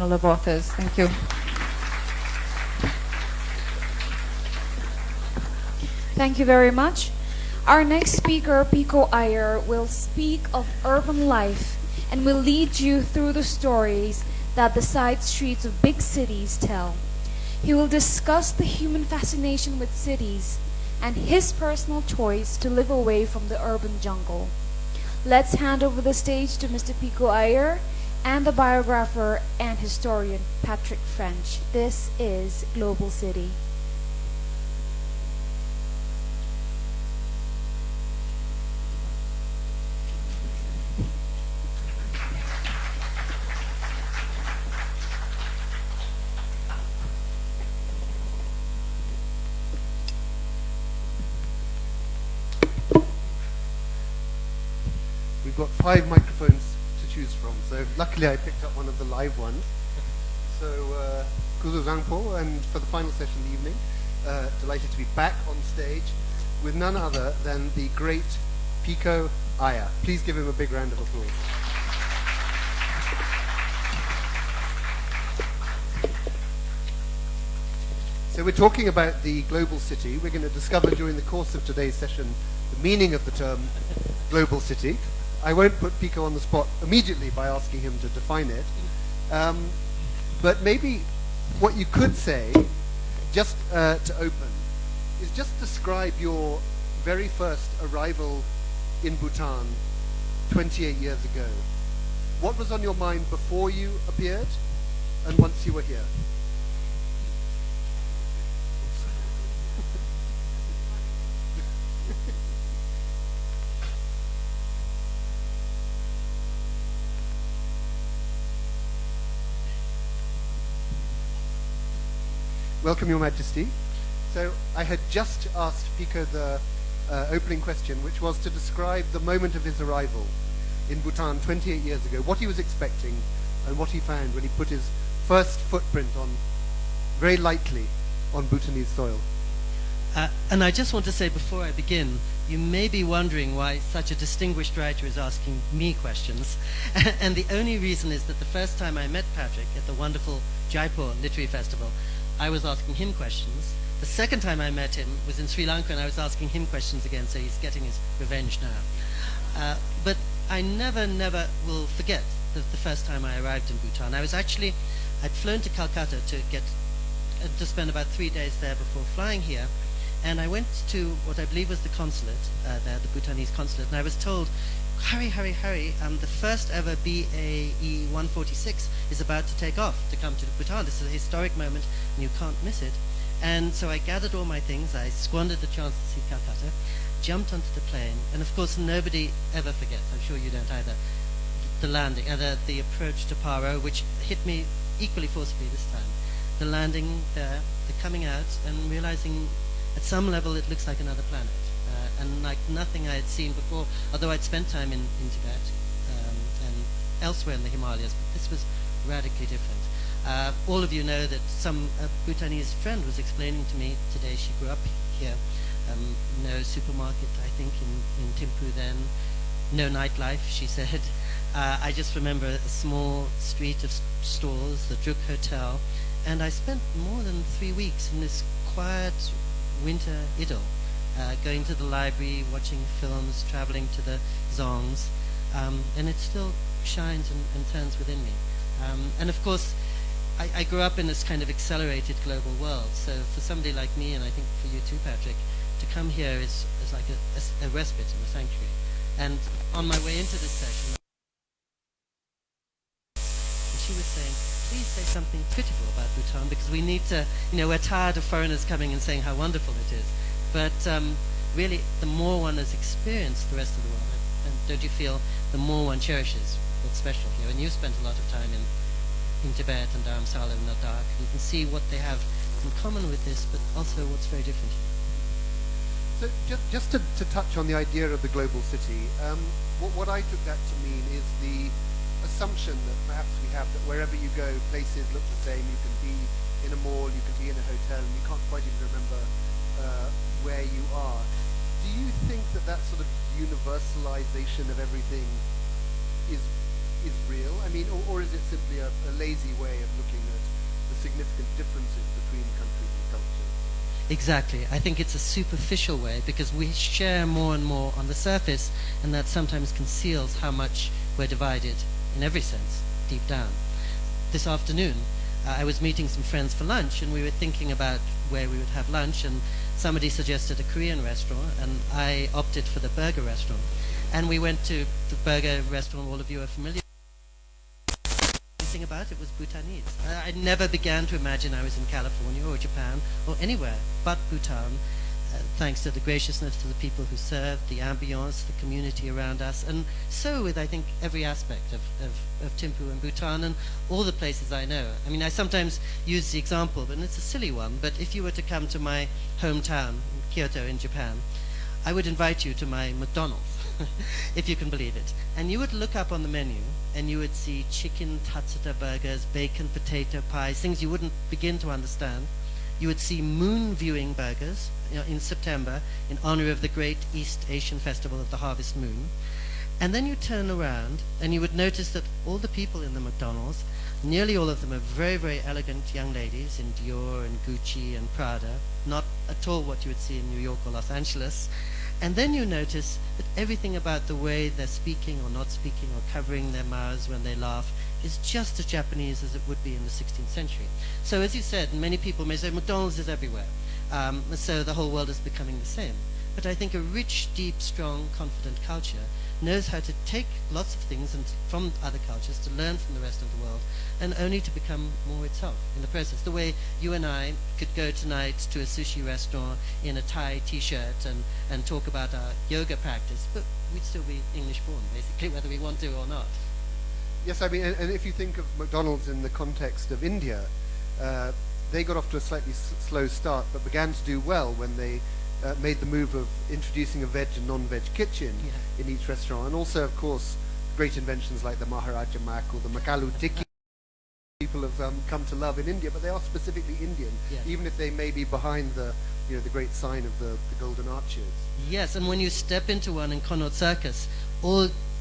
of authors. Thank you. Thank you very much. Our next speaker, Pico Iyer, will speak of urban life and will lead you through the stories that the side streets of big cities tell. He will discuss the human fascination with cities and his personal choice to live away from the urban jungle. Let's hand over the stage to Mr. Pico Iyer and the biographer and historian Patrick French. This is Global City. We've got 5 microphones to choose from, so luckily I picked up one of the live ones. So, Kuzu Zangpo, and for the final session of the evening, delighted to be back on stage with none other than the great Pico Iyer. Please give him a big round of applause. So we're talking about the global city. We're going to discover during the course of today's session the meaning of the term global city. I won't put Pico on the spot immediately by asking him to define it. But maybe what you could say, just to open, is just describe your very first arrival in Bhutan 28 years ago. What was on your mind before you appeared and once you were here? Welcome, Your Majesty. So I had just asked Pico the opening question, which was to describe the moment of his arrival in Bhutan 28 years ago, what he was expecting and what he found when he put his first footprint on, very lightly, on Bhutanese soil. And I just want to say before I begin, you may be wondering why such a distinguished writer is asking me questions. And the only reason is that the first time I met Patrick at the wonderful Jaipur Literary Festival, I was asking him questions. The second time I met him was in Sri Lanka, and I was asking him questions again, so he's getting his revenge now. But I never will forget the first time I arrived in Bhutan. I'd flown to Calcutta to spend about 3 days there before flying here, and I went to what I believe was the consulate there, the Bhutanese consulate, and I was told, hurry, the first ever BAE 146 is about to take off to come to Bhutan. This is a historic moment, and you can't miss it. And so I gathered all my things, I squandered the chance to see Calcutta, jumped onto the plane, and of course nobody ever forgets, I'm sure you don't either, the landing, the approach to Paro, which hit me equally forcibly this time. The landing there, the coming out, and realizing at some level it looks like another planet. And like nothing I had seen before, although I'd spent time in Tibet and elsewhere in the Himalayas, but this was radically different. All of you know that some Bhutanese friend was explaining to me today, she grew up here, no supermarket, I think, in Thimphu then, no nightlife, she said. I just remember a small street of stores, the Druk Hotel, and I spent more than 3 weeks in this quiet winter idyll. Going to the library, watching films, traveling to the zongs, and it still shines and turns within me. And of course, I grew up in this kind of accelerated global world, so for somebody like me, and I think for you too, Patrick, to come here is like a respite in a sanctuary. And on my way into this session, she was saying, please say something critical about Bhutan, because we need to, we're tired of foreigners coming and saying how wonderful it is. But really, the more one has experienced the rest of the world, and don't you feel, the more one cherishes what's special here. And you've spent a lot of time in Tibet and Dharamsala and Ladakh. You can see what they have in common with this, but also what's very different here. So just to touch on the idea of the global city, what I took that to mean is the assumption that perhaps we have that wherever you go, places look the same. You can be in a mall, you can be in a hotel, and you can't quite even remember where you are. Do you think that sort of universalization of everything is is real? I mean, or is it simply a lazy way of looking at the significant differences between countries and cultures? Exactly. I think it's a superficial way because we share more and more on the surface, and that sometimes conceals how much we're divided in every sense, deep down. This afternoon, I was meeting some friends for lunch, and we were thinking about where we would have lunch, and somebody suggested a Korean restaurant, and I opted for the burger restaurant. And we went to the burger restaurant all of you are familiar thing about it was Bhutanese. I never began to imagine I was in California or Japan or anywhere but Bhutan, thanks to the graciousness of the people who served, the ambience, the community around us, and so with, I think, every aspect of Thimphu and Bhutan and all the places I know. I mean, I sometimes use the example, and it's a silly one, but if you were to come to my hometown, Kyoto in Japan, I would invite you to my McDonald's, if you can believe it. And you would look up on the menu, and you would see chicken tatsuta burgers, bacon potato pies, things you wouldn't begin to understand. You would see moon viewing burgers in September in honor of the great East Asian festival of the harvest moon. And then you turn around, and you would notice that all the people in the McDonald's, nearly all of them are very, very elegant young ladies in Dior and Gucci and Prada, not at all what you would see in New York or Los Angeles. And then you notice that everything about the way they're speaking or not speaking or covering their mouths when they laugh is just as Japanese as it would be in the 16th century. So as you said, many people may say McDonald's is everywhere, so the whole world is becoming the same. But I think a rich, deep, strong, confident culture knows how to take lots of things and from other cultures, to learn from the rest of the world, and only to become more itself in the process. The way you and I could go tonight to a sushi restaurant in a Thai t-shirt and talk about our yoga practice, but we'd still be English born, basically, whether we want to or not. Yes, I mean, and if you think of McDonald's in the context of India, they got off to a slightly slow start, but began to do well when they made the move of introducing a veg and non-veg kitchen in each restaurant, and also, of course, great inventions like the Maharaja Mac or the Makalu Tikki people have come to love in India, but they are specifically Indian, even if they may be behind the the great sign of the Golden Arches. Yes, and when you step into one in Connaught Circus,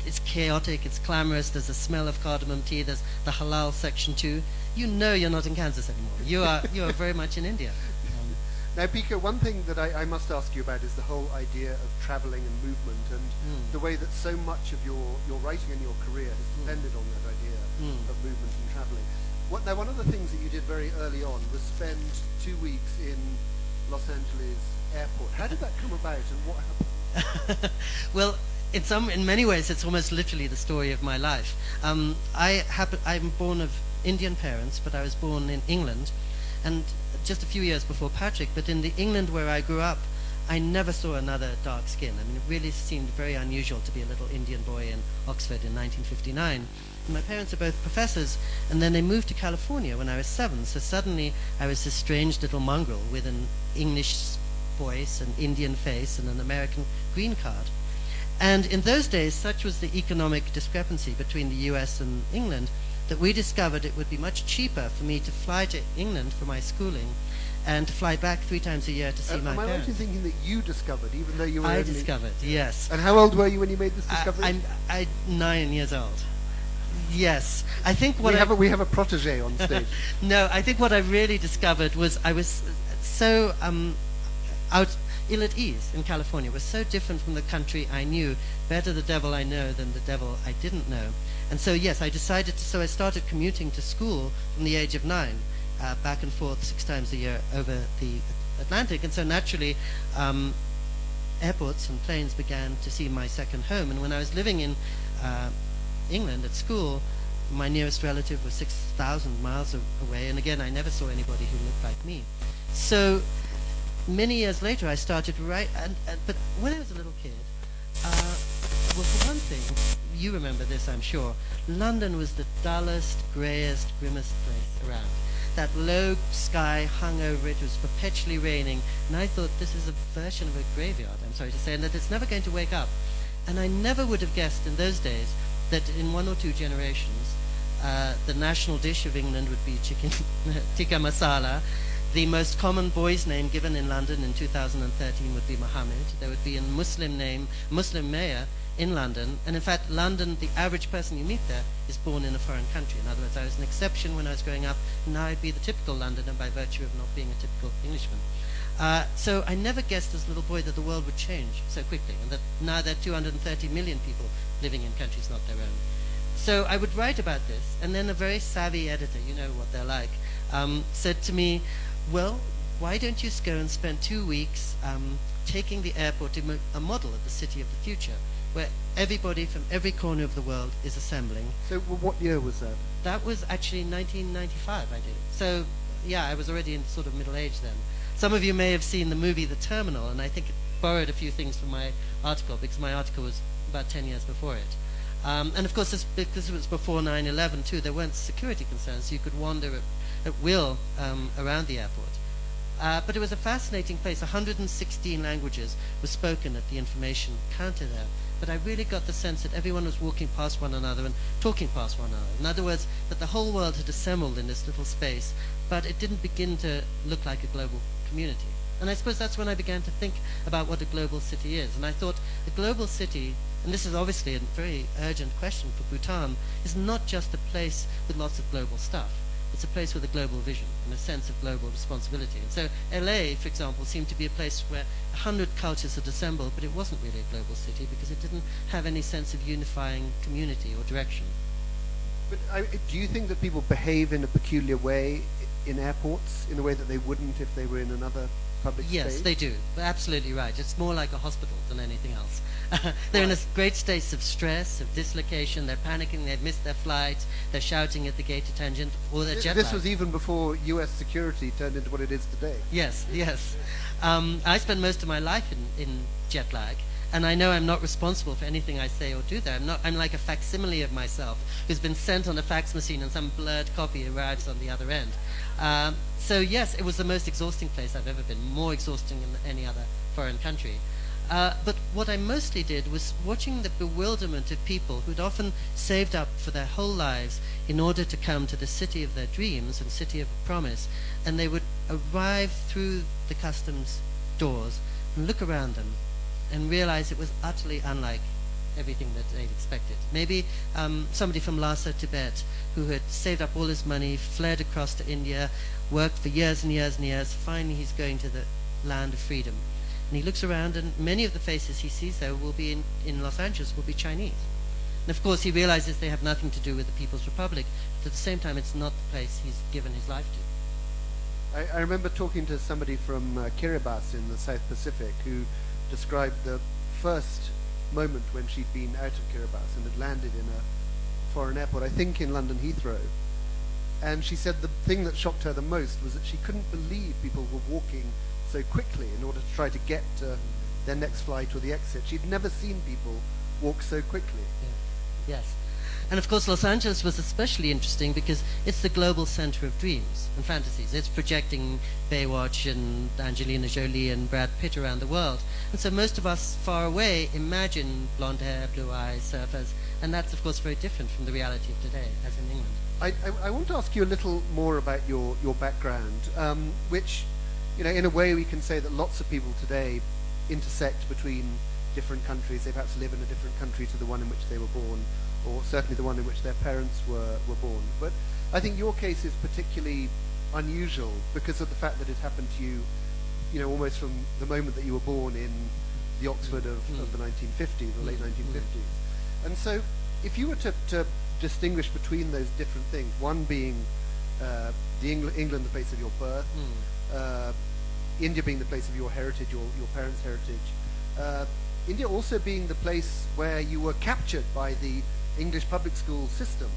it's chaotic, it's clamorous, there's a smell of cardamom tea, there's the halal section too. You know you're not in Kansas anymore. You are very much in India. Now, Pico, one thing that I must ask you about is the whole idea of traveling and movement, and the way that so much of your writing and your career has depended on that idea of movement and traveling. Now, one of the things that you did very early on was spend 2 weeks in Los Angeles airport. How did that come about, and what happened? Well, in many ways, it's almost literally the story of my life. I'm born of Indian parents, but I was born in England, and just a few years before Patrick. But in the England where I grew up, I never saw another dark skin. I mean, it really seemed very unusual to be a little Indian boy in Oxford in 1959. And my parents are both professors, and then they moved to California when I was 7. So suddenly I was this strange little mongrel with an English voice, an Indian face, and an American green card. And in those days, such was the economic discrepancy between the US and England that we discovered it would be much cheaper for me to fly to England for my schooling and to fly back 3 times a year to see my parents. Am I right in thinking that you discovered, even though you were I discovered, yes. And how old were you when you made this discovery? I'm 9 years old. Yes. I think what we have a protege on stage. No, I think what I really discovered was I was so ill at ease in California. It was so different from the country I knew. Better the devil I know than the devil I didn't know. And so, yes, I started commuting to school from the age of 9, back and forth 6 times a year over the Atlantic. And so naturally, airports and planes began to seem my second home. And when I was living in England at school, my nearest relative was 6,000 miles away. And again, I never saw anybody who looked like me. So many years later, I started to write. But when I was a little kid, well, for one thing, you remember this, I'm sure, London was the dullest, greyest, grimmest place around. That low sky hung over it, was perpetually raining, and I thought this is a version of a graveyard, I'm sorry to say, and that it's never going to wake up. And I never would have guessed in those days that in 1 or 2 generations, the national dish of England would be chicken tikka masala. The most common boy's name given in London in 2013 would be Mohammed. There would be a Muslim mayor in London, and in fact, London, the average person you meet there is born in a foreign country. In other words, I was an exception when I was growing up, and now I'd be the typical Londoner by virtue of not being a typical Englishman. So I never guessed as a little boy that the world would change so quickly, and that now there are 230 million people living in countries not their own. So I would write about this, and then a very savvy editor, you know what they're like, said to me, well, why don't you go and spend 2 weeks taking the airport to a model of the city of the future, where everybody from every corner of the world is assembling. So what year was that? That was actually 1995 I did it. So yeah, I was already in sort of middle age then. Some of you may have seen the movie The Terminal, and I think it borrowed a few things from my article, because my article was about 10 years before it. And of course, because it was before 9/11 too, there weren't security concerns, so you could wander at will around the airport. But it was a fascinating place. 116 languages were spoken at the information counter there. But I really got the sense that everyone was walking past one another and talking past one another. In other words, that the whole world had assembled in this little space, but it didn't begin to look like a global community. And I suppose that's when I began to think about what a global city is. And I thought a global city, and this is obviously a very urgent question for Bhutan, is not just a place with lots of global stuff. It's a place with a global vision and a sense of global responsibility. And so LA, for example, seemed to be a place where 100 cultures had assembled, but it wasn't really a global city because it didn't have any sense of unifying community or direction. But do you think that people behave in a peculiar way in airports, in a way that they wouldn't if they were in another public space? Yes, they do. They're absolutely right. It's more like a hospital than anything else. They're in a great state of stress, of dislocation. They're panicking. They've missed their flight. They're shouting at the gate attendant, or they're jet lagged. This was even before U.S. security turned into what it is today. Yes, yes. I spent most of my life in jet lag, and I know I'm not responsible for anything I say or do there. I'm like a facsimile of myself who's been sent on a fax machine and some blurred copy arrives on the other end. So yes, it was the most exhausting place I've ever been, more exhausting than any other foreign country. But what I mostly did was watching the bewilderment of people who'd often saved up for their whole lives in order to come to the city of their dreams and city of promise, and they would arrive through the customs doors and look around them and realize it was utterly unlike everything that they'd expected. Maybe somebody from Lhasa, Tibet, who had saved up all his money, fled across to India, worked for years and years and years. Finally, he's going to the land of freedom. And he looks around, and many of the faces he sees there will be in Los Angeles will be Chinese. And of course, he realizes they have nothing to do with the People's Republic, but at the same time, it's not the place he's given his life to. I remember talking to somebody from Kiribati in the South Pacific who described the first moment when she'd been out of Kiribati and had landed in a foreign airport, I think in London Heathrow. And she said the thing that shocked her the most was that she couldn't believe people were walking so quickly in order to try to get to their next flight or the exit. She'd never seen people walk so quickly. Yeah. Yes. And of course, Los Angeles was especially interesting because it's the global center of dreams and fantasies. It's projecting Baywatch and Angelina Jolie and Brad Pitt around the world. And so most of us far away imagine blonde hair, blue eyes, surfers, and that's of course very different from the reality of today, as in England. I want to ask you a little more about your background, which, you know, in a way we can say that lots of people today intersect between different countries. They perhaps live in a different country to the one in which they were born, or certainly the one in which their parents were born. But I think your case is particularly unusual because of the fact that it happened to you, you know, almost from the moment that you were born in the Oxford of the 1950s, the late 1950s. And so if you were to distinguish between those different things, one being England, the place of your birth, India being the place of your heritage, your parents' heritage, India also being the place where you were captured by the English public school system,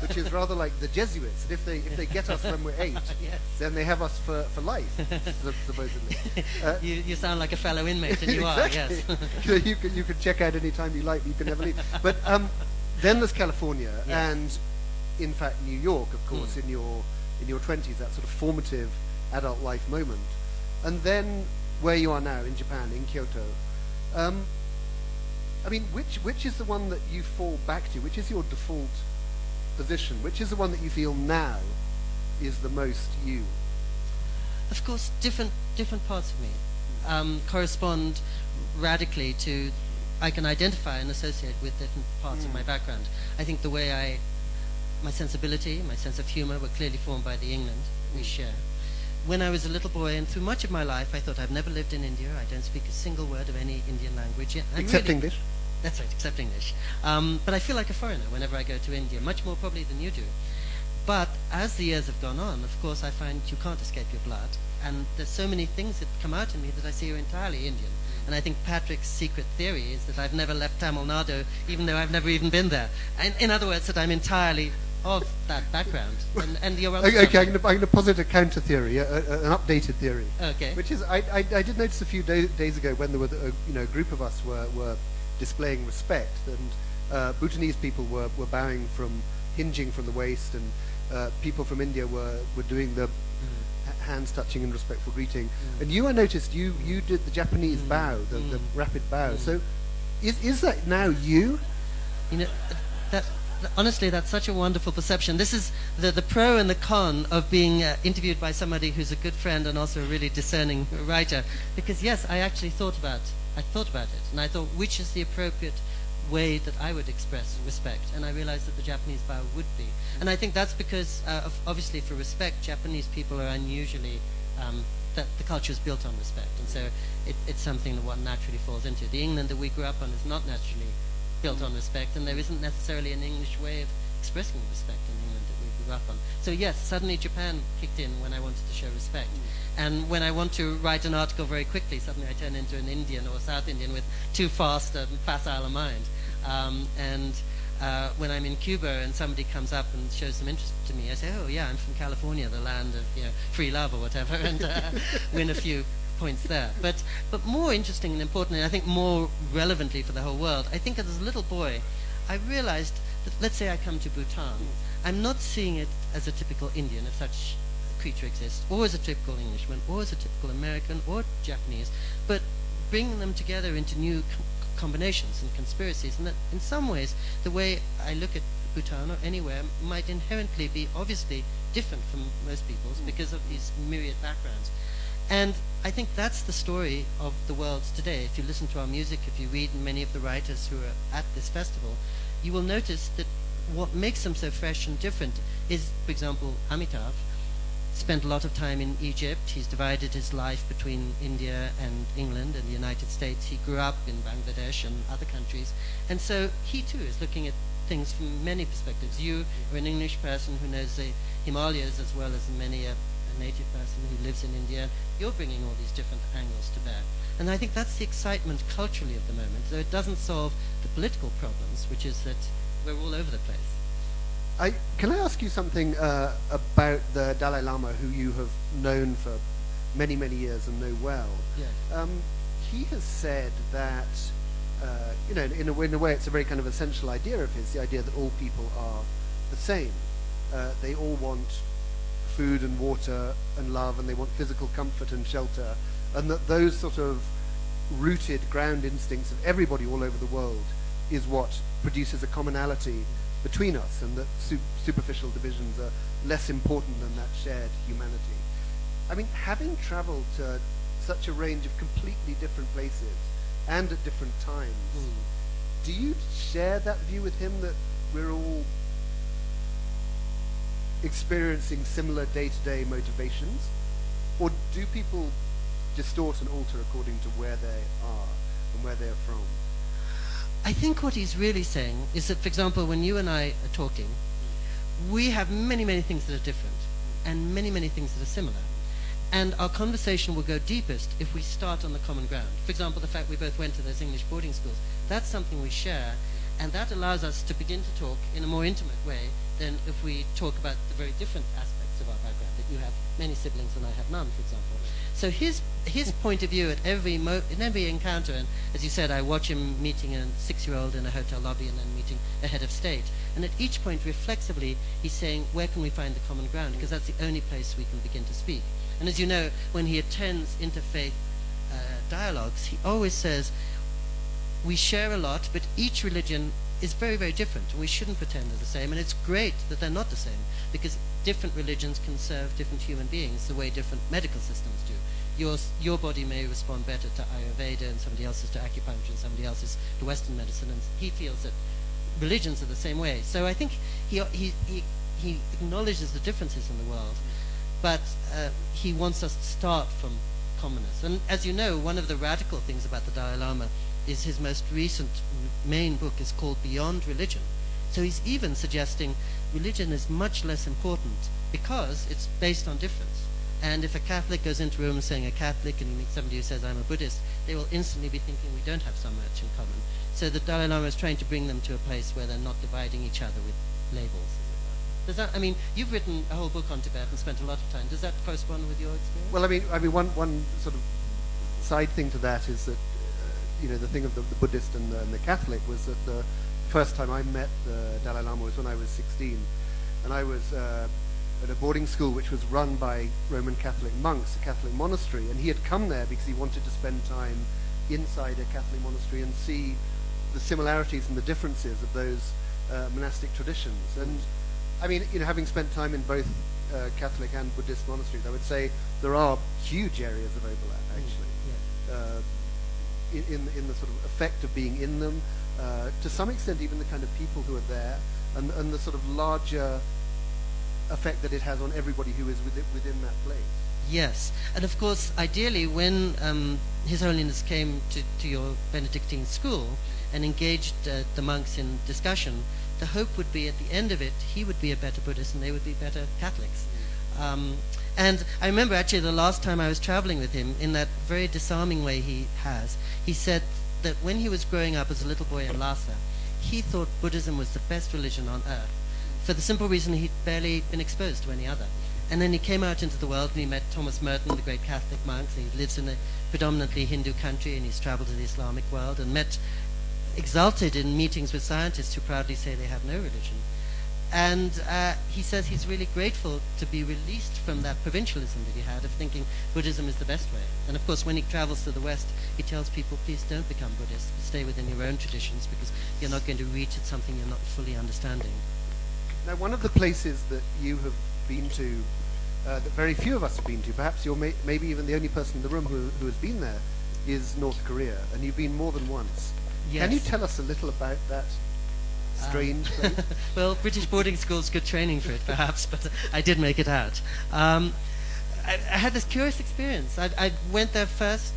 which is rather like the Jesuits. And if they get us when we're 8, Yes. then they have us for life, supposedly. You sound like a fellow inmate, and you exactly. are, yes. you can check out any time you like, you can never leave. But then there's California, Yes. and in fact New York, of course, in your 20s, that sort of formative adult life moment. And then where you are now in Japan, in Kyoto. I mean, which is the one that you fall back to? Which is your default position? Which is the one that you feel now is the most you? Of course, different parts of me correspond radically to I can identify and associate with different parts of my background. I think the way my sensibility, my sense of humor were clearly formed by the England we share. When I was a little boy, and through much of my life, I thought I've never lived in India. I don't speak a single word of any Indian language. Except English? That's right, except English. But I feel like a foreigner whenever I go to India, much more probably than you do. But as the years have gone on, of course, I find you can't escape your blood. And there's so many things that come out in me that I see are entirely Indian. And I think Patrick's secret theory is that I've never left Tamil Nadu, even though I've never even been there. And in other words, that I'm entirely of that background. And you're okay, I'm going to posit a counter theory, an updated theory. Okay. Which is, I did notice a few days ago when there were a group of us were displaying respect, and Bhutanese people were bowing from hinging from the waist, and people from India were doing the hands touching in respectful greeting. And I noticed you did the Japanese bow, the rapid bow. So is that now you? You know, honestly, that's such a wonderful perception. This is the pro and the con of being interviewed by somebody who's a good friend and also a really discerning writer. Because yes, I actually thought about it, and I thought which is the appropriate way that I would express respect, and I realized that the Japanese bow would be. And I think that's because, obviously, for respect, Japanese people are unusually, that the culture is built on respect, and so it's something that one naturally falls into. The England that we grew up on is not naturally built on respect, and there isn't necessarily an English way of expressing respect in England that we grew up on. So yes, suddenly Japan kicked in when I wanted to show respect. And when I want to write an article very quickly, suddenly I turn into an Indian or a South Indian with too fast and facile a mind. When I'm in Cuba and somebody comes up and shows some interest to me, I say, oh yeah, I'm from California, the land of free love or whatever, and win a few points there. But more interesting and importantly, I think more relevantly for the whole world, I think as a little boy, I realized that, let's say I come to Bhutan, I'm not seeing it as a typical Indian, if such a creature exists, or as a typical Englishman, or as a typical American, or Japanese, but bringing them together into new combinations and conspiracies, and that in some ways the way I look at Bhutan or anywhere might inherently be obviously different from most people's because of these myriad backgrounds. And I think that's the story of the world today. If you listen to our music, if you read many of the writers who are at this festival, you will notice that what makes them so fresh and different is, for example, Amitav spent a lot of time in Egypt. He's divided his life between India and England and the United States. He grew up in Bangladesh and other countries. And so he too is looking at things from many perspectives. You are an English person who knows the Himalayas as well as many a native person who lives in India. You're bringing all these different angles to bear. And I think that's the excitement culturally of the moment, though it doesn't solve the political problems, which is that we're all over the place. Can I ask you something about the Dalai Lama, who you have known for many, many years and know well? Yeah. He has said that, in a way, it's a very kind of essential idea of his, the idea that all people are the same. They all want food and water and love, and they want physical comfort and shelter, and that those sort of rooted ground instincts of everybody all over the world is what produces a commonality between us, and that superficial divisions are less important than that shared humanity. I mean, having traveled to such a range of completely different places and at different times, do you share that view with him, that we're all experiencing similar day-to-day motivations? Or do people distort and alter according to where they are and where they're from? I think what he's really saying is that, for example, when you and I are talking, we have many, many things that are different and many, many things that are similar. And our conversation will go deepest if we start on the common ground. For example, the fact we both went to those English boarding schools, that's something we share, and that allows us to begin to talk in a more intimate way than if we talk about the very different aspects of our background, that you have many siblings and I have none, for example. So his point of view at in every encounter, and as you said, I watch him meeting a 6-year-old in a hotel lobby and then meeting a head of state. And at each point, reflexively, he's saying, where can we find the common ground? Because that's the only place we can begin to speak. And as you know, when he attends interfaith dialogues, he always says, we share a lot, but each religion is very, very different. And we shouldn't pretend they're the same. And it's great that they're not the same, because different religions can serve different human beings the way different medical systems do. your body may respond better to Ayurveda, and somebody else's to acupuncture, and somebody else's to Western medicine, and he feels that religions are the same way. So I think he acknowledges the differences in the world, but he wants us to start from commonness. And as you know, one of the radical things about the Dalai Lama is his most recent main book is called Beyond Religion. So he's even suggesting religion is much less important because it's based on difference. And if a Catholic goes into a room saying a Catholic and you meet somebody who says I'm a Buddhist, they will instantly be thinking we don't have so much in common. So the Dalai Lama is trying to bring them to a place where they're not dividing each other with labels. Does that, I mean, you've written a whole book on Tibet and spent a lot of time. Does that correspond with your experience? Well, I mean, one sort of side thing to that is that, the thing of the Buddhist and the Catholic was that the first time I met the Dalai Lama was when I was 16, and I was at a boarding school which was run by Roman Catholic monks, a Catholic monastery, and he had come there because he wanted to spend time inside a Catholic monastery and see the similarities and the differences of those monastic traditions. And I mean, having spent time in both Catholic and Buddhist monasteries, I would say there are huge areas of overlap, actually, in the sort of effect of being in them, to some extent even the kind of people who are there, and the sort of larger effect that it has on everybody who is within that place. Yes, and of course, ideally, when His Holiness came to your Benedictine school and engaged the monks in discussion, the hope would be at the end of it, he would be a better Buddhist and they would be better Catholics. And I remember actually the last time I was traveling with him, in that very disarming way he has, he said that when he was growing up as a little boy in Lhasa, he thought Buddhism was the best religion on earth, for the simple reason he'd barely been exposed to any other. And then he came out into the world and he met Thomas Merton, the great Catholic monk. He lives in a predominantly Hindu country and he's traveled to the Islamic world and exalted in meetings with scientists who proudly say they have no religion. And he says he's really grateful to be released from that provincialism that he had of thinking Buddhism is the best way. And of course, when he travels to the West, he tells people, please don't become Buddhists, stay within your own traditions because you're not going to reach at something you're not fully understanding. Now, one of the places that you have been to, that very few of us have been to, perhaps you're maybe even the only person in the room who has been there, is North Korea, and you've been more than once. Yes. Can you tell us a little about that strange place? Well, British boarding school's good training for it, perhaps, but I did make it out. I had this curious experience. I went there first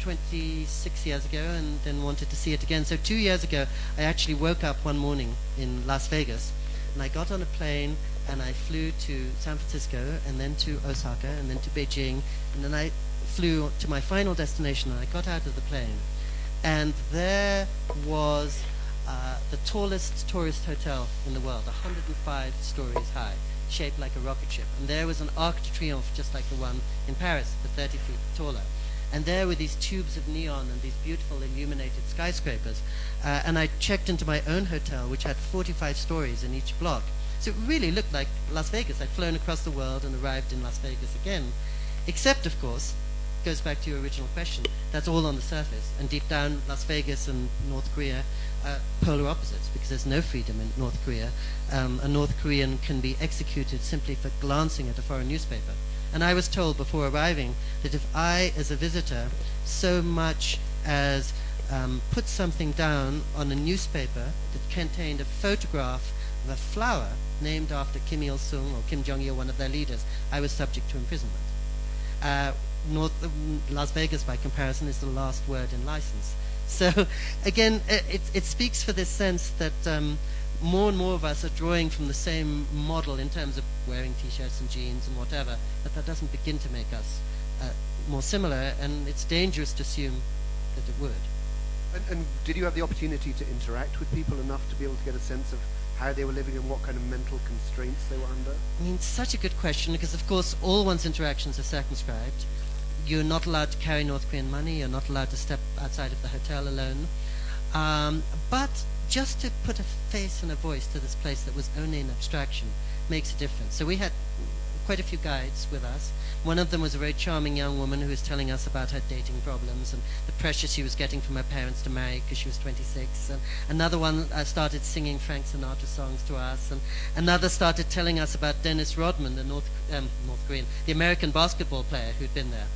26 years ago and then wanted to see it again. So 2 years ago, I actually woke up one morning in Las Vegas, and I got on a plane, and I flew to San Francisco, and then to Osaka, and then to Beijing, and then I flew to my final destination, and I got out of the plane. And there was the tallest tourist hotel in the world, 105 stories high, shaped like a rocket ship. And there was an Arc de Triomphe, just like the one in Paris, but 30 feet taller. And there were these tubes of neon and these beautiful illuminated skyscrapers. And I checked into my own hotel, which had 45 stories in each block. So it really looked like Las Vegas. I'd flown across the world and arrived in Las Vegas again. Except, of course, goes back to your original question, that's all on the surface. And deep down, Las Vegas and North Korea are polar opposites because there's no freedom in North Korea. A North Korean can be executed simply for glancing at a foreign newspaper. And I was told before arriving that if I, as a visitor, so much as put something down on a newspaper that contained a photograph of a flower named after Kim Il-sung or Kim Jong-il, one of their leaders, I was subject to imprisonment. Las Vegas, by comparison, is the last word in license. So, again, it speaks for this sense that more and more of us are drawing from the same model in terms of wearing T-shirts and jeans and whatever, but that doesn't begin to make us more similar, and it's dangerous to assume that it would. And did you have the opportunity to interact with people enough to be able to get a sense of how they were living and what kind of mental constraints they were under? I mean, such a good question, because of course all one's interactions are circumscribed. You're not allowed to carry North Korean money, you're not allowed to step outside of the hotel alone. But just to put a face and a voice to this place that was only an abstraction makes a difference. So we had quite a few guides with us. One of them was a very charming young woman who was telling us about her dating problems and the pressure she was getting from her parents to marry because she was 26. And another one started singing Frank Sinatra songs to us. And another started telling us about Dennis Rodman, the North Korean, the American basketball player who'd been there.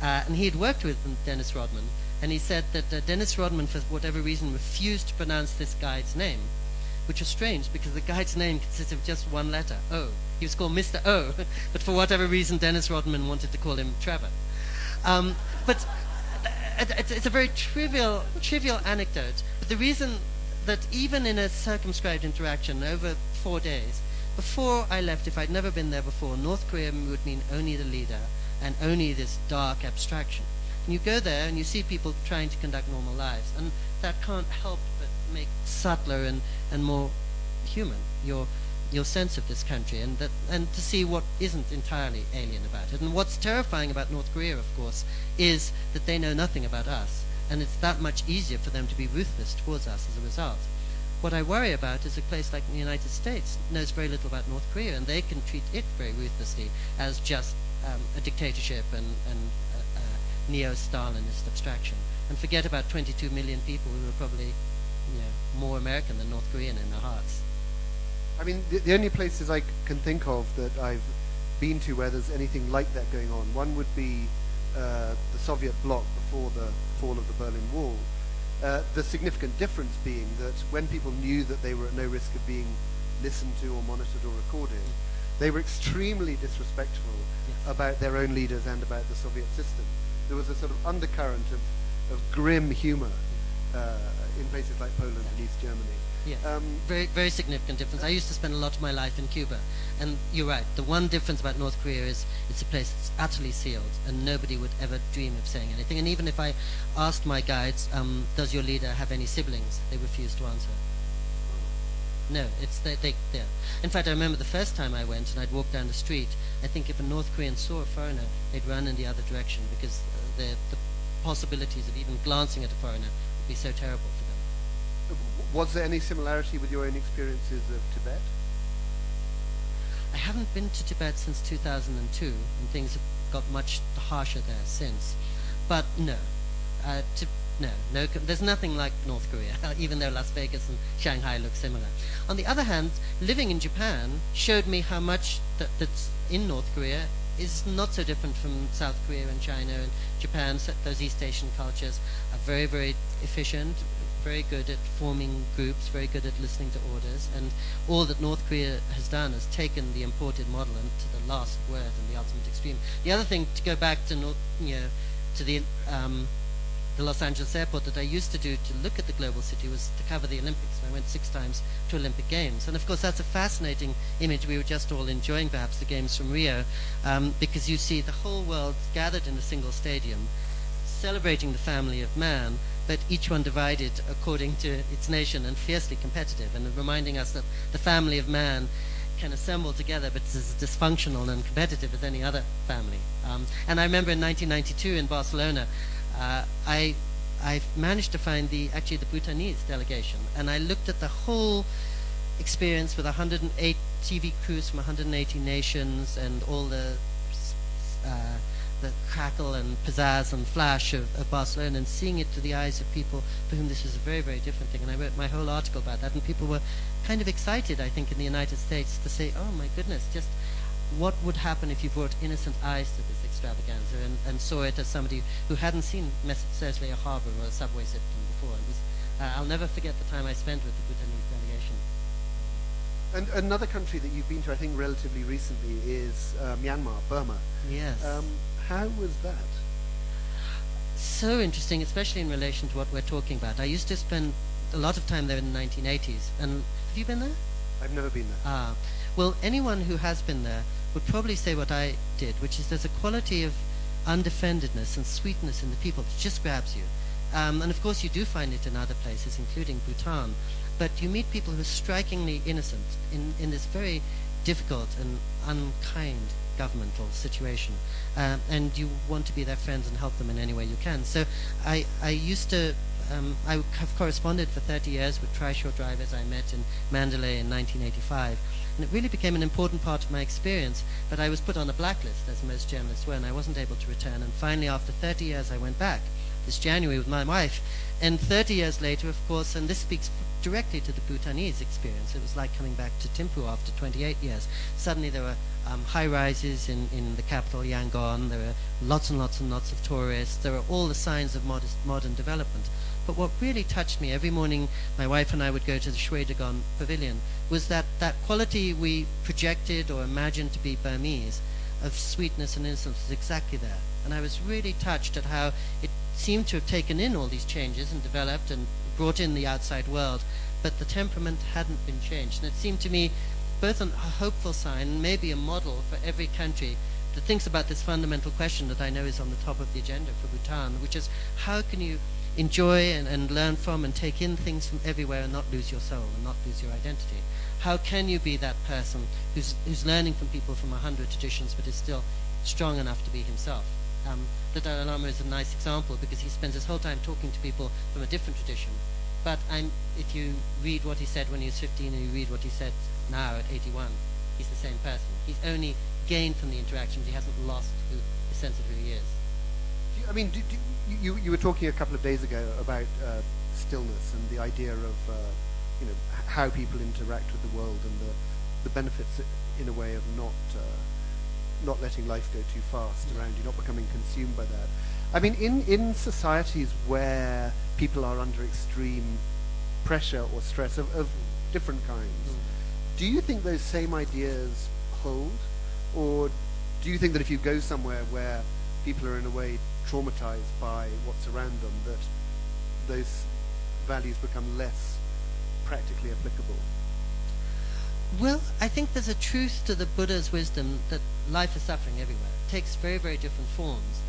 And he had worked with Dennis Rodman, and he said that Dennis Rodman, for whatever reason, refused to pronounce this guide's name, which was strange because the guide's name consisted of just one letter, O. He was called Mr. O, but for whatever reason, Dennis Rodman wanted to call him Trevor. But it's a very trivial anecdote. But the reason that even in a circumscribed interaction over 4 days, before I left, if I'd never been there before, North Korea would mean only the leader and only this dark abstraction. And you go there and you see people trying to conduct normal lives, and that can't help but make subtler and more human your sense of this country, and to see what isn't entirely alien about it. And what's terrifying about North Korea, of course, is that they know nothing about us, and it's that much easier for them to be ruthless towards us as a result. What I worry about is a place like the United States knows very little about North Korea, and they can treat it very ruthlessly as just a dictatorship and neo-Stalinist abstraction, and forget about 22 million people who are probably more American than North Korean in their hearts. I mean, the only places I can think of that I've been to where there's anything like that going on, one would be the Soviet bloc before the fall of the Berlin Wall. The significant difference being that when people knew that they were at no risk of being listened to or monitored or recorded, they were extremely disrespectful about their own leaders and about the Soviet system. There was a sort of undercurrent of grim humor in places like Poland and East Germany. Yes, very, very significant difference. I used to spend a lot of my life in Cuba, and you're right, the one difference about North Korea is it's a place that's utterly sealed, and nobody would ever dream of saying anything. And even if I asked my guides, does your leader have any siblings, they refused to answer. No, it's they're. In fact, I remember the first time I went and I'd walk down the street, I think if a North Korean saw a foreigner, they'd run in the other direction because the possibilities of even glancing at a foreigner would be so terrible for them. Was there any similarity with your own experiences of Tibet? I haven't been to Tibet since 2002, and things have got much harsher there since. But no, there's nothing like North Korea, even though Las Vegas and Shanghai look similar. On the other hand, living in Japan showed me how much that's in North Korea is not so different from South Korea and China and Japan. So those East Asian cultures are very, very efficient, very good at forming groups, very good at listening to orders, and all that North Korea has done is taken the imported model and to the last word and the ultimate extreme. The other thing, to go back to to the Los Angeles airport, that I used to do to look at the global city was to cover the Olympics. I went 6 times to Olympic Games, and of course that's a fascinating image. We were just all enjoying perhaps the games from Rio, because you see the whole world gathered in a single stadium, celebrating the family of man, but each one divided according to its nation and fiercely competitive, and reminding us that the family of man can assemble together but is as dysfunctional and competitive as any other family. And I remember in 1992 in Barcelona, I managed to find the Bhutanese delegation, and I looked at the whole experience with 108 TV crews from 180 nations and all the crackle and pizzazz and flash of Barcelona, and seeing it through the eyes of people for whom this is a very, very different thing. And I wrote my whole article about that, and people were kind of excited, I think, in the United States to say, oh my goodness, just what would happen if you brought innocent eyes to this extravaganza and saw it as somebody who hadn't seen necessarily a harbor or a subway system before. It was, I'll never forget the time I spent with the Bhutanese delegation. And another country that you've been to, I think, relatively recently is Myanmar, Burma. Yes. How was that? So interesting, especially in relation to what we're talking about. I used to spend a lot of time there in the 1980s. And have you been there? I've never been there. Well, anyone who has been there would probably say what I did, which is there's a quality of undefendedness and sweetness in the people that just grabs you. And of course you do find it in other places, including Bhutan. But you meet people who are strikingly innocent in this very difficult and unkind governmental situation, and you want to be their friends and help them in any way you can. So I used to, I have corresponded for 30 years with trishaw drivers I met in Mandalay in 1985, and it really became an important part of my experience, but I was put on a blacklist, as most journalists were, and I wasn't able to return, and finally after 30 years I went back this January with my wife, and 30 years later, of course, and this speaks directly to the Bhutanese experience. It was like coming back to Thimphu after 28 years. Suddenly there were high rises in the capital, Yangon. There were lots and lots and lots of tourists. There were all the signs of modern development. But what really touched me, every morning my wife and I would go to the Shwe Dagon Pavilion, was that quality we projected or imagined to be Burmese of sweetness and innocence was exactly there. And I was really touched at how it seemed to have taken in all these changes and developed and brought in the outside world, but the temperament hadn't been changed. And it seemed to me both a hopeful sign and maybe a model for every country that thinks about this fundamental question that I know is on the top of the agenda for Bhutan, which is how can you enjoy and learn from and take in things from everywhere and not lose your soul and not lose your identity? How can you be that person who's learning from people from 100 traditions but is still strong enough to be himself? The Dalai Lama is a nice example because he spends his whole time talking to people from a different tradition. But if you read what he said when he was 15 and you read what he said now at 81, he's the same person. He's only gained from the interactions. He hasn't lost his sense of who he is. I mean, you were talking a couple of days ago about stillness and the idea of how people interact with the world and the benefits, in a way, of not letting life go too fast around you, not becoming consumed by that. I mean, in societies where people are under extreme pressure or stress of different kinds, do you think those same ideas hold, or do you think that if you go somewhere where people are in a way traumatized by what's around them, that those values become less practically applicable? Well, I think there's a truth to the Buddha's wisdom that life is suffering everywhere. It takes very, very different forms.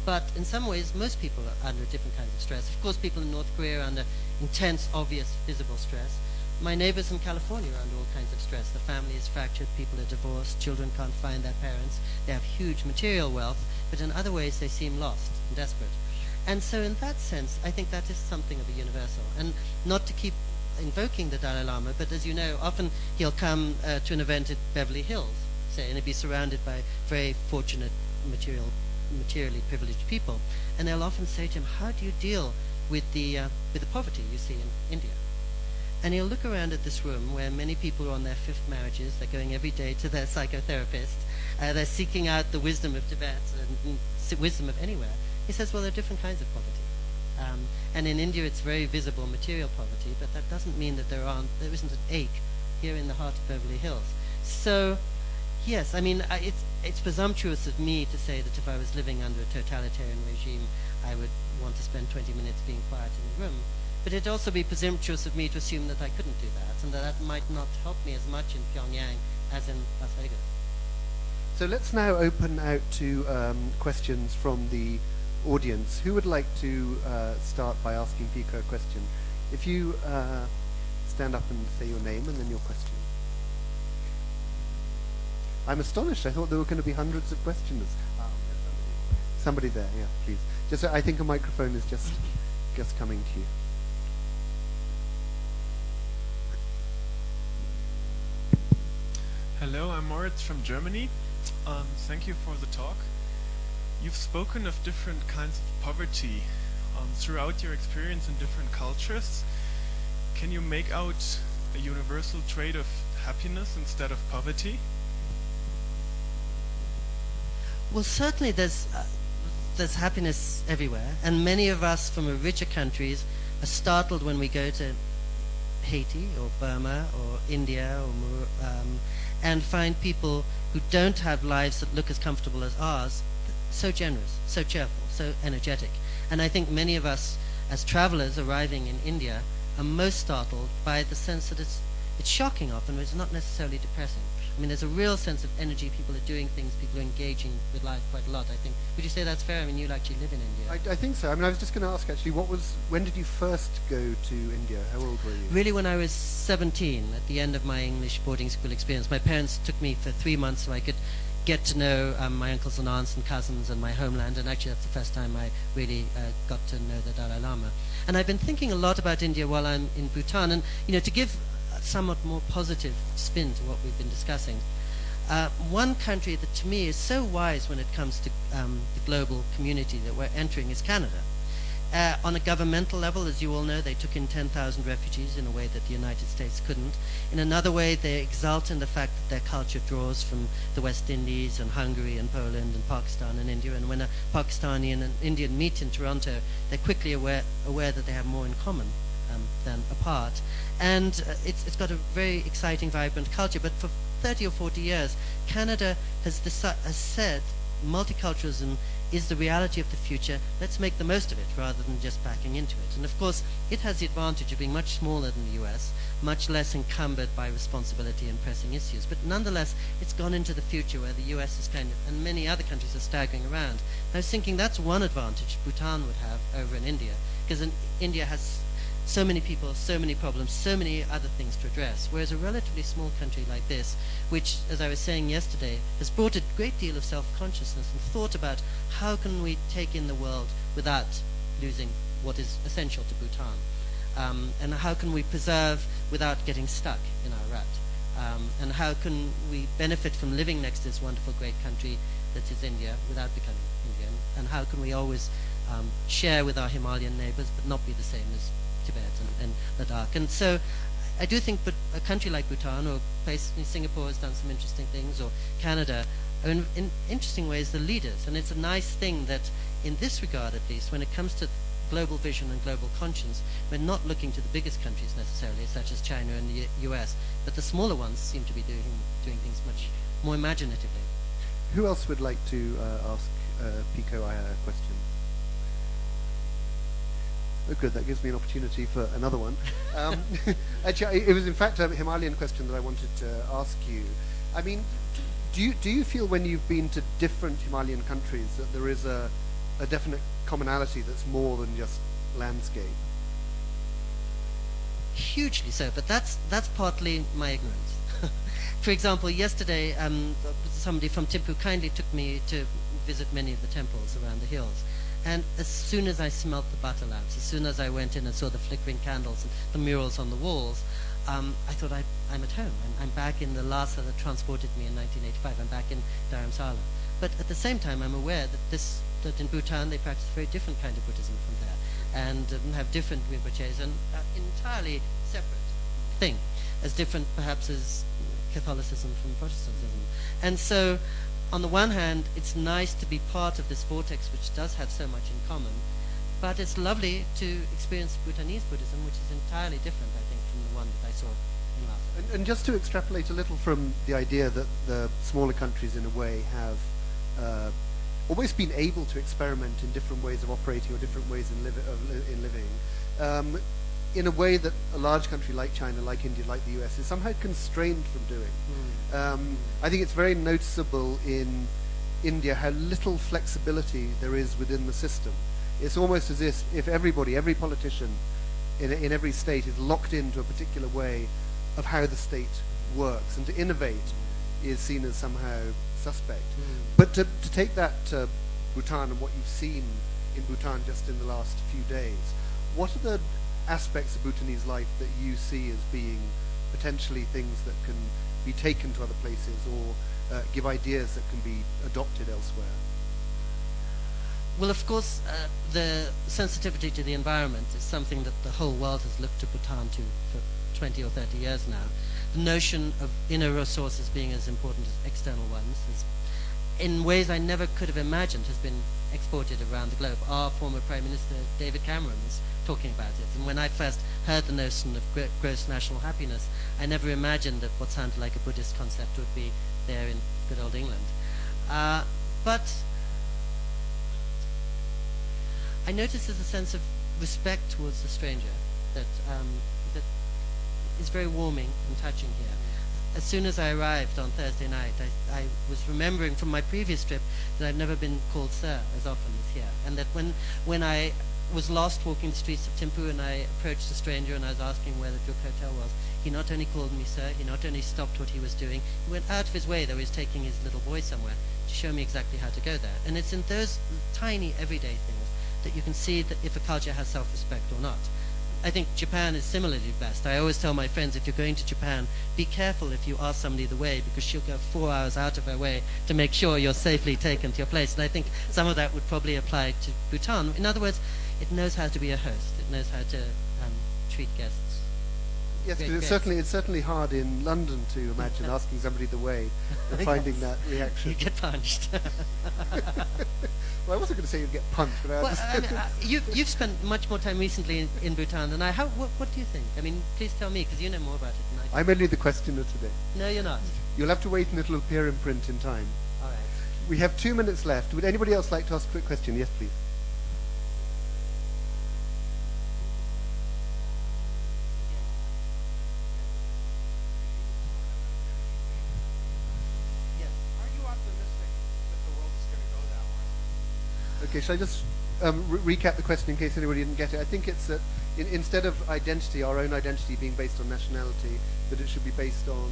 But in some ways, most people are under different kinds of stress. Of course, people in North Korea are under intense, obvious, visible stress. My neighbors in California are under all kinds of stress. The family is fractured, people are divorced, children can't find their parents. They have huge material wealth, but in other ways they seem lost and desperate. And so in that sense, I think that is something of a universal. And not to keep invoking the Dalai Lama, but as you know, often he'll come to an event at Beverly Hills, say, and he'll be surrounded by very fortunate, materially privileged people, and they'll often say to him, how do you deal with the poverty you see in India? And he'll look around at this room where many people are on their 5th marriages, they're going every day to their psychotherapist, they're seeking out the wisdom of Tibet and wisdom of anywhere. He says, well, there are different kinds of poverty. And in India it's very visible material poverty, but that doesn't mean that there isn't an ache here in the heart of Beverly Hills. So, yes, I mean, it's presumptuous of me to say that if I was living under a totalitarian regime, I would want to spend 20 minutes being quiet in a room. But it'd also be presumptuous of me to assume that I couldn't do that, and that might not help me as much in Pyongyang as in Las Vegas. So let's now open out to questions from the audience. Who would like to start by asking Pico a question? If you stand up and say your name and then your question. I'm astonished. I thought there were going to be hundreds of questioners. Somebody there, yeah, please. Just, I think a microphone is just coming to you. Hello, I'm Moritz from Germany. Thank you for the talk. You've spoken of different kinds of poverty throughout your experience in different cultures. Can you make out a universal trait of happiness instead of poverty? Well, certainly there's happiness everywhere, and many of us from richer countries are startled when we go to Haiti or Burma or India or and find people who don't have lives that look as comfortable as ours, so generous, so cheerful, so energetic. And I think many of us as travelers arriving in India are most startled by the sense that it's shocking often, but it's not necessarily depressing. I mean, there's a real sense of energy. People are doing things. People are engaging with life quite a lot, I think. Would you say that's fair? I mean, you actually live in India. I think so. I mean, I was just going to ask, actually, when did you first go to India? How old were you? Really, when I was 17, at the end of my English boarding school experience. My parents took me for 3 months so I could get to know my uncles and aunts and cousins and my homeland, and actually that's the first time I really got to know the Dalai Lama. And I've been thinking a lot about India while I'm in Bhutan, and to give somewhat more positive spin to what we've been discussing. One country that to me is so wise when it comes to the global community that we're entering is Canada. On a governmental level, as you all know, they took in 10,000 refugees in a way that the United States couldn't. In another way, they exult in the fact that their culture draws from the West Indies and Hungary and Poland and Pakistan and India. And when a Pakistani and an Indian meet in Toronto, they're quickly aware that they have more in common than apart. And it's got a very exciting, vibrant culture. But for 30 or 40 years, Canada has said multiculturalism is the reality of the future. Let's make the most of it rather than just backing into it. And of course, it has the advantage of being much smaller than the US, much less encumbered by responsibility and pressing issues. But nonetheless, it's gone into the future where the US is kind of, and many other countries are staggering around. I was thinking that's one advantage Bhutan would have over in India, because India has so many people, so many problems, so many other things to address, whereas a relatively small country like this, which, as I was saying yesterday, has brought a great deal of self-consciousness and thought about how can we take in the world without losing what is essential to Bhutan, and how can we preserve without getting stuck in our rut, and how can we benefit from living next to this wonderful great country that is India without becoming Indian, and how can we always share with our Himalayan neighbors but not be the same as Tibet and Ladakh. And so I do think that a country like Bhutan, or Singapore has done some interesting things, or Canada, are in interesting ways the leaders. And it's a nice thing that in this regard, at least, when it comes to global vision and global conscience, we're not looking to the biggest countries necessarily, such as China and the US, but the smaller ones seem to be doing things much more imaginatively. Who else would like to ask Pico a question? Oh, good. That gives me an opportunity for another one. Actually, it was in fact a Himalayan question that I wanted to ask you. I mean, do you feel when you've been to different Himalayan countries that there is a definite commonality that's more than just landscape? Hugely so, but that's partly my ignorance. For example, yesterday, somebody from Thimphu kindly took me to visit many of the temples around the hills. And as soon as I smelt the butter lamps, as soon as I went in and saw the flickering candles and the murals on the walls, I thought I'm at home. I'm back in the Lhasa that transported me in 1985. I'm back in Dharamsala. But at the same time, I'm aware that in Bhutan they practice a very different kind of Buddhism from there, and have different Rinpoches, and entirely separate thing, as different perhaps as Catholicism from Protestantism. And so, on the one hand, it's nice to be part of this vortex which does have so much in common, but it's lovely to experience Bhutanese Buddhism, which is entirely different, I think, from the one that I saw in Lhasa. And just to extrapolate a little from the idea that the smaller countries, in a way, have always been able to experiment in different ways of operating or different ways in living, in a way that a large country like China, like India, like the US is somehow constrained from doing. I think it's very noticeable in India how little flexibility there is within the system. It's almost as if everybody, every politician in every state is locked into a particular way of how the state works, and to innovate is seen as somehow suspect. But to take that to Bhutan and what you've seen in Bhutan just in the last few days, what are the aspects of Bhutanese life that you see as being potentially things that can be taken to other places, or give ideas that can be adopted elsewhere? Well, of course, the sensitivity to the environment is something that the whole world has looked to Bhutan to for 20 or 30 years now. The notion of inner resources being as important as external ones is, in ways I never could have imagined, has been exported around the globe. Our former Prime Minister, David Cameron, was talking about it. And when I first heard the notion of gross national happiness, I never imagined that what sounded like a Buddhist concept would be there in good old England. But I noticed there's a sense of respect towards the stranger that is very warming and touching here. As soon as I arrived on Thursday night, I was remembering from my previous trip that I've never been called sir as often as here, and that when I was lost walking the streets of Thimphu and I approached a stranger and I was asking where the Juk Hotel was, he not only called me sir, he not only stopped what he was doing, he went out of his way, though he was taking his little boy somewhere, to show me exactly how to go there. And it's in those tiny everyday things that you can see that if a culture has self-respect or not. I think Japan is similarly best. I always tell my friends, if you're going to Japan, be careful if you ask somebody the way, because she'll go 4 hours out of her way to make sure you're safely taken to your place. And I think some of that would probably apply to Bhutan. In other words, it knows how to be a host. It knows how to treat guests. Yes, Great because guest. it's certainly hard in London to imagine asking somebody the way and finding that reaction. You get punched. Well, I wasn't going to say you'd get punched, but Well, I mean, you've spent much more time recently in Bhutan than I. What do you think? I mean, please tell me, because you know more about it than I do. I'm only the questioner today. No, you're not. You'll have to wait and it'll appear in print in time. All right. We have 2 minutes left. Would anybody else like to ask a quick question? Yes, please. Are you optimistic that the world is going to go that way? Okay, shall I just recap the question in case anybody didn't get it? I think it's that instead of identity, our own identity being based on nationality, that it should be based on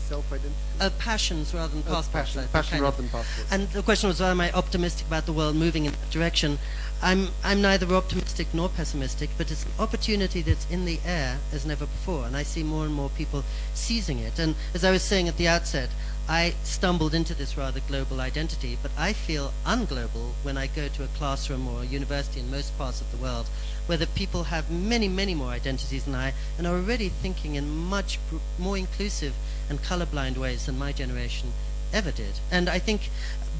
self-identity? Passions rather than passports. I think, Passion kind rather of. than passports. And the question was, am I optimistic about the world moving in that direction? I'm neither optimistic nor pessimistic, but it's an opportunity that's in the air as never before, and I see more and more people seizing it. And as I was saying at the outset, I stumbled into this rather global identity, but I feel unglobal when I go to a classroom or a university in most parts of the world, where the people have many, many more identities than I, and are already thinking in much more inclusive and colorblind ways than my generation ever did. And I think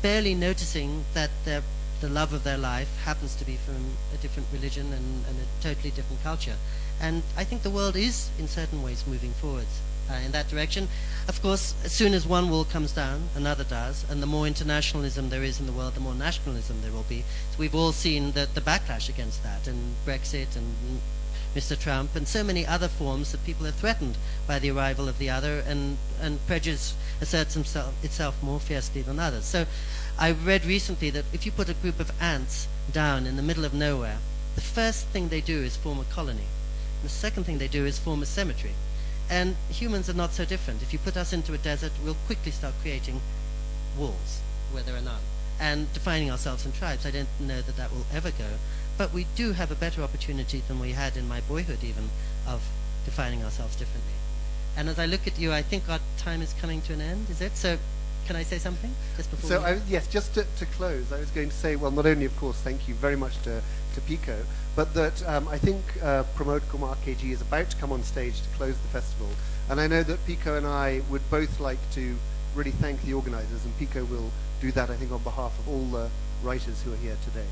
barely noticing that the love of their life happens to be from a different religion and a totally different culture. And I think the world is, in certain ways, moving forwards in that direction. Of course, as soon as one wall comes down, another does, and the more internationalism there is in the world, the more nationalism there will be. So we've all seen the backlash against that, and Brexit and Mr. Trump, and so many other forms that people are threatened by the arrival of the other, and prejudice asserts itself more fiercely than others. So I read recently that if you put a group of ants down in the middle of nowhere, the first thing they do is form a colony. And the second thing they do is form a cemetery. And humans are not so different. If you put us into a desert, we'll quickly start creating walls where there are none, and defining ourselves in tribes. I don't know that that will ever go, but we do have a better opportunity than we had in my boyhood even of defining ourselves differently. And as I look at you, I think our time is coming to an end, is it? So can I say something just before So, yes, just to close, I was going to say, well, not only, of course, thank you very much to Pico, but that I think Pramod Kumar KG is about to come on stage to close the festival. And I know that Pico and I would both like to really thank the organizers, and Pico will do that, I think, on behalf of all the writers who are here today.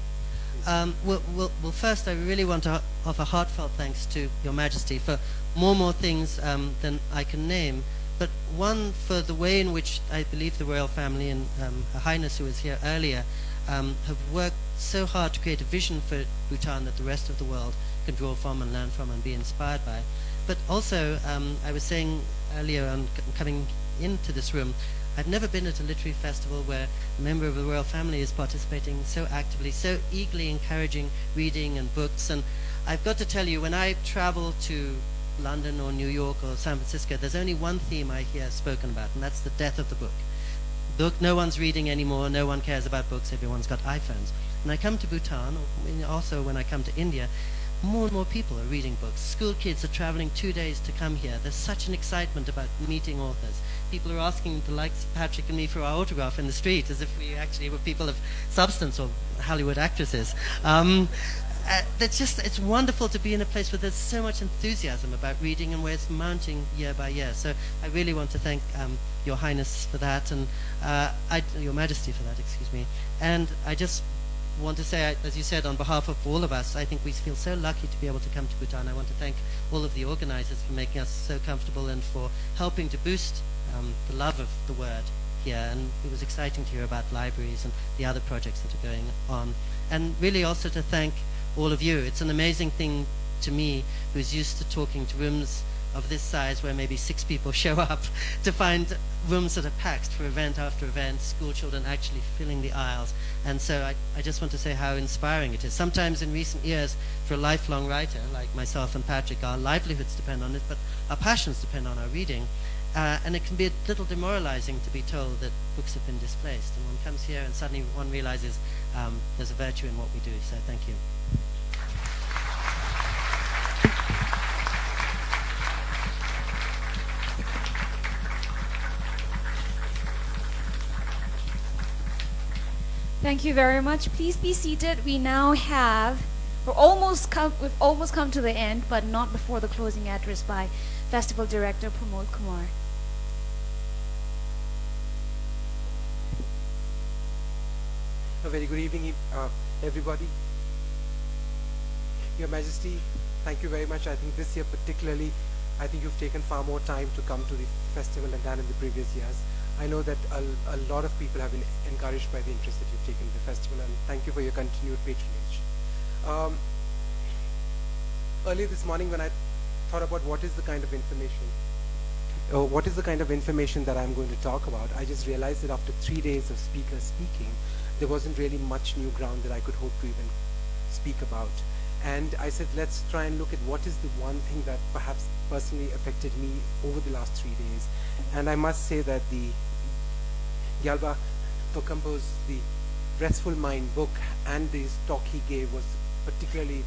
Well, first, I really want to offer heartfelt thanks to Your Majesty for more things than I can name. But one, for the way in which I believe the royal family and Her Highness, who was here earlier, have worked so hard to create a vision for Bhutan that the rest of the world can draw from and learn from and be inspired by. But also, I was saying earlier on coming into this room, I've never been at a literary festival where a member of the royal family is participating so actively, so eagerly encouraging reading and books. And I've got to tell you, when I travel to London or New York or San Francisco, there's only one theme I hear spoken about, and that's the death of the book. No one's reading anymore, no one cares about books, everyone's got iPhones. When I come to Bhutan, or also when I come to India, more and more people are reading books. School kids are traveling 2 days to come here. There's such an excitement about meeting authors. People are asking the likes of Patrick and me for our autograph in the street, as if we actually were people of substance or Hollywood actresses. It's wonderful to be in a place where there's so much enthusiasm about reading and where it's mounting year by year. So I really want to thank Your Highness for that, and Your Majesty for that, excuse me. And I just want to say, as you said, on behalf of all of us, I think we feel so lucky to be able to come to Bhutan. I want to thank all of the organizers for making us so comfortable and for helping to boost the love of the word here. And it was exciting to hear about libraries and the other projects that are going on. And really also to thank all of you. It's an amazing thing to me, who's used to talking to rooms of this size where maybe 6 people show up, to find rooms that are packed for event after event, school children actually filling the aisles. And so I just want to say how inspiring it is. Sometimes in recent years, for a lifelong writer like myself and Patrick, our livelihoods depend on it, but our passions depend on our reading. And it can be a little demoralizing to be told that books have been displaced. And one comes here and suddenly one realizes there's a virtue in what we do. So thank you. Thank you very much. Please be seated. We now have We've almost come to the end, but not before the closing address by Festival Director Pramod Kumar. A very good evening, everybody. Your Majesty, thank you very much. I think this year particularly, I think you've taken far more time to come to the festival than in the previous years. I know that a lot of people have been encouraged by the interest that you've taken in the festival, and thank you for your continued patronage. Earlier this morning when I thought about what is the kind of information that I'm going to talk about, I just realized that after 3 days of speakers speaking, there wasn't really much new ground that I could hope to even speak about. And I said, let's try and look at what is the one thing that perhaps personally affected me over the last 3 days. And I must say that the Gyalpa Thokhampo's The Restful Mind book and the talk he gave was particularly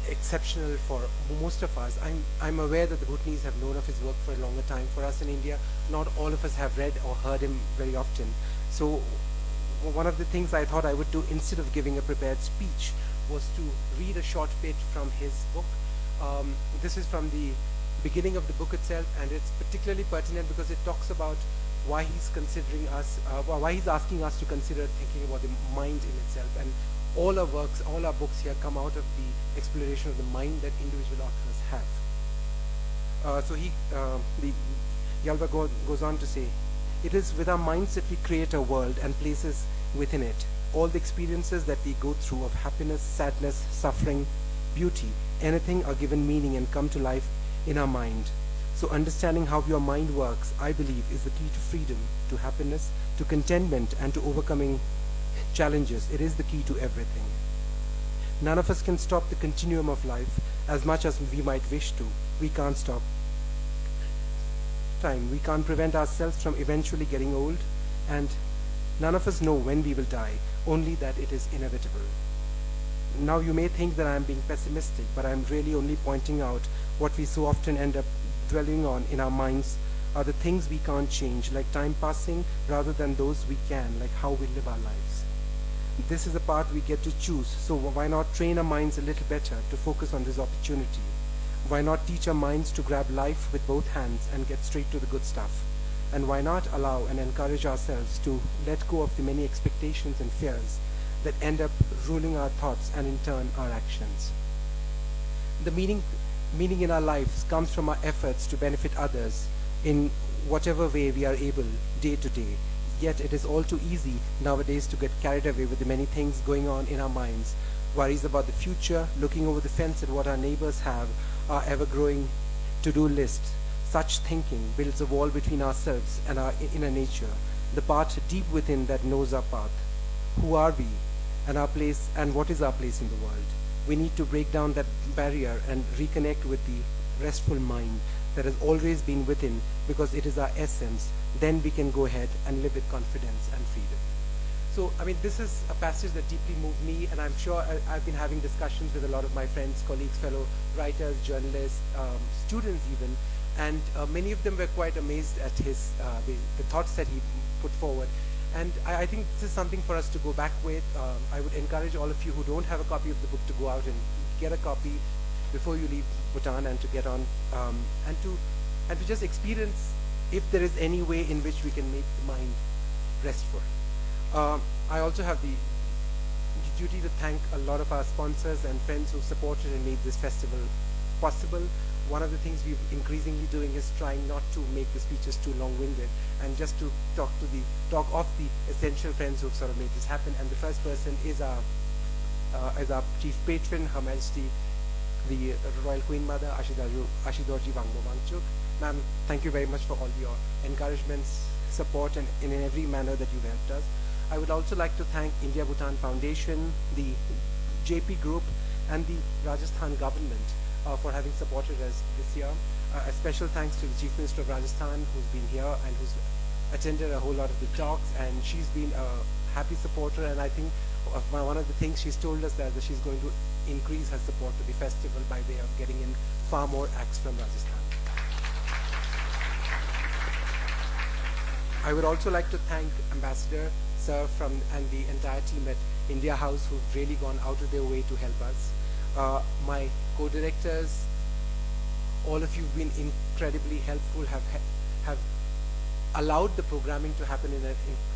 exceptional for most of us. I'm aware that the Bhutanese have known of his work for a longer time. For us in India, not all of us have read or heard him very often. So one of the things I thought I would do instead of giving a prepared speech was to read a short bit from his book. This is from the beginning of the book itself, and it's particularly pertinent because it talks about why he's considering us, why he's asking us to consider thinking about the mind in itself. And all our works, all our books here come out of the exploration of the mind that individual authors have. The Gyalpa goes on to say, it is with our minds that we create a world and places within it. All the experiences that we go through of happiness, sadness, suffering, beauty, anything are given meaning and come to life in our mind. So understanding how your mind works, I believe, is the key to freedom, to happiness, to contentment, and to overcoming challenges. It is the key to everything. None of us can stop the continuum of life as much as we might wish to. We can't stop time. We can't prevent ourselves from eventually getting old, and none of us know when we will die, only that it is inevitable. Now you may think that I'm being pessimistic, but I'm really only pointing out what we so often end up dwelling on in our minds are the things we can't change, like time passing, rather than those we can, like how we live our lives. This is the part we get to choose, so why not train our minds a little better to focus on this opportunity? Why not teach our minds to grab life with both hands and get straight to the good stuff? And why not allow and encourage ourselves to let go of the many expectations and fears that end up ruling our thoughts and in turn our actions? The meaning in our lives comes from our efforts to benefit others in whatever way we are able day to day. Yet it is all too easy nowadays to get carried away with the many things going on in our minds, worries about the future, looking over the fence at what our neighbors have, our ever-growing to-do list. Such thinking builds a wall between ourselves and our inner nature, the part deep within that knows our path. Who are we and our place, and what is our place in the world? We need to break down that barrier and reconnect with the restful mind that has always been within, because it is our essence. Then we can go ahead and live with confidence and freedom. So, I mean, this is a passage that deeply moved me, and I'm sure I've been having discussions with a lot of my friends, colleagues, fellow writers, journalists, students even, and many of them were quite amazed at his the thoughts that he put forward. And I think this is something for us to go back with. I would encourage all of you who don't have a copy of the book to go out and get a copy before you leave Bhutan, and to get on and to just experience if there is any way in which we can make the mind restful. I also have the duty to thank a lot of our sponsors and friends who supported and made this festival possible. One of the things we're increasingly doing is trying not to make the speeches too long-winded, and just to talk of the essential friends who've sort of made this happen. And the first person is our chief patron, Her Majesty the Royal Queen Mother, Ashidorji Wangmo Wangchuk. Ma'am, thank you very much for all your encouragements, support, and in every manner that you've helped us. I would also like to thank India Bhutan Foundation, the JP Group, and the Rajasthan government for having supported us this year. A special thanks to the Chief Minister of Rajasthan, who's been here and who's attended a whole lot of the talks, and she's been a happy supporter. And I think one of the things she's told us that she's going to increase her support to the festival by way of getting in far more acts from Rajasthan. I would also like to thank Ambassador Sir and the entire team at India House, who've really gone out of their way to help us. my co-directors, all of you have been incredibly helpful, have allowed the programming to happen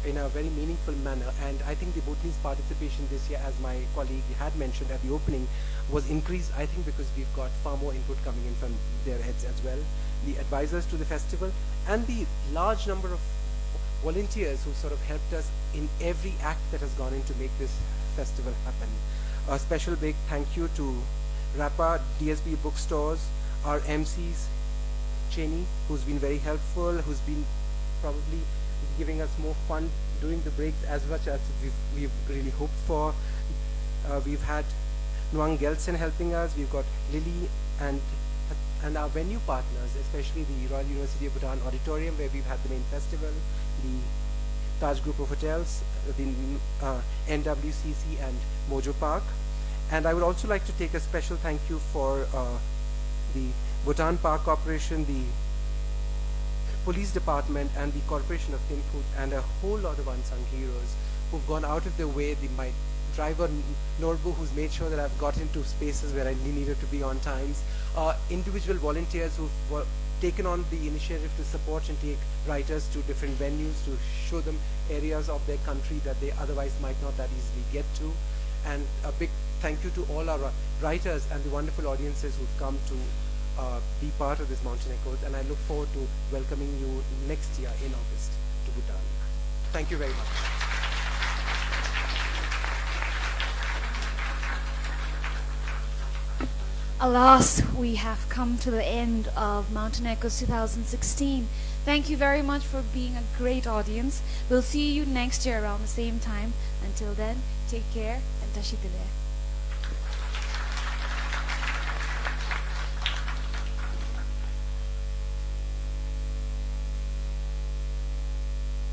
in a very meaningful manner. And I think the Bhutanese participation this year, as my colleague had mentioned at the opening, was increased, I think, because we've got far more input coming in from their heads as well, the advisors to the festival, and the large number of volunteers who sort of helped us in every act that has gone in to make this festival happen. A special big thank you to RAPA, DSB bookstores, our MCs, Cheney, who's been very helpful, who's been probably giving us more fun during the breaks as much as we've really hoped for. We've had Nuang Gelsen helping us, we've got Lily and our venue partners, especially the Royal University of Bhutan Auditorium, where we've had the main festival, the Taj Group of Hotels, the NWCC and Mojo Park. And I would also like to take a special thank you for the Bhutan Park Corporation, the Police Department, and the Corporation of Thimphu, and a whole lot of unsung heroes who've gone out of their way. My driver Norbu, who's made sure that I've got into spaces where I needed to be on times. Individual volunteers who've taken on the initiative to support and take writers to different venues to show them areas of their country that they otherwise might not that easily get to. And a big thank you to all our writers and the wonderful audiences who've come to be part of this Mountain Echoes, and I look forward to welcoming you next year in August to Bhutan. Thank you very much. Alas, we have come to the end of Mountain Echoes 2016. Thank you very much for being a great audience. We'll see you next year around the same time. Until then, take care and tashitile.